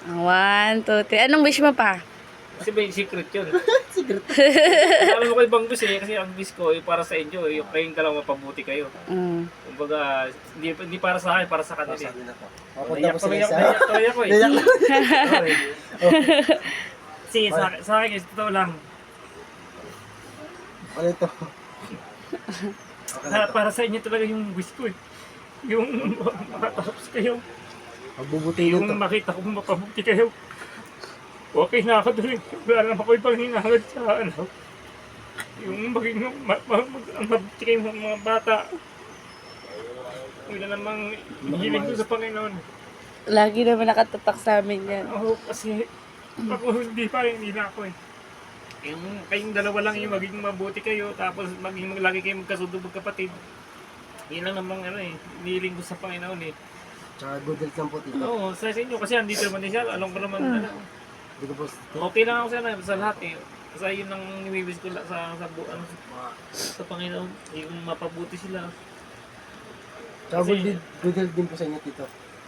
1, 2, 3. Anong wish mo pa? Kasi may secret yun. Secret. Alam mo ko ibang wish eh, kasi ang wish ko ay para sa inyo, yung kayong dalawa mapabuti kayo. Mm. Kumbaga, hindi para sa akin, para sa kanila. Sa akin ako. Naiyak Papunta ko tuloy sa ako, naiyak ko eh. Naiyak lang. Okay. Sige, sa akin guys, totoo lang. Ano ito? Para sa inyo talaga yung wish ko eh. Yung makatapos kayo. Magbubuti Yung nito. makita ko mapabuti kayo. Okay na ako doon. Wala naman ako ibang hinahangad sa ano. Yung maging mabuti kayo mga bata. Wala namang hiling ko sa Panginoon. Lagi naman nakatatak sa amin yan. Oo, kasi ako hindi pa, hindi na ako eh. Yung kayong dalawa lang yung maging mabuti kayo, tapos maging lagi kayo magkasundo magkapatid. Yun lang namang ano eh, hinihiling ko sa Panginoon eh. Tsaka good health lang po tito. Oo, sa inyo kasi andito naman din siya, alam ko naman ano. Hindi ko po. Okay lang ako sa lahat eh. Kasi yun ang nimiwis ko sa Panginoon, yung mapabuti sila. Tsaka Kasi- good health din po sa inyo tito.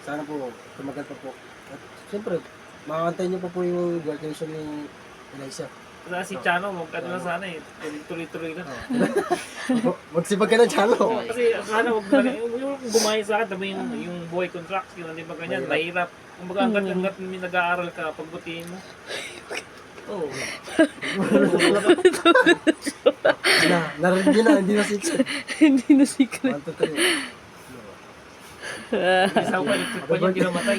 Sana po tumagal pa po. At siyempre, makakantay niyo pa po yung graduation ni Eliza. Kasi si Chano, ano na sana eh, tuloy-tuloy na. Magsipag ka na Chano. Kasi sana yung bumahay sa akin, tabi yung buhay contract, yun, di ba ganyan, mahirap. Kumbaga hanggat nag-aaral ka, pagbutihin mo. Oo. Narinig niyo na, hindi na 6. Hindi na secret. 1, 2, 3. Isa ko pa yung kinamatay.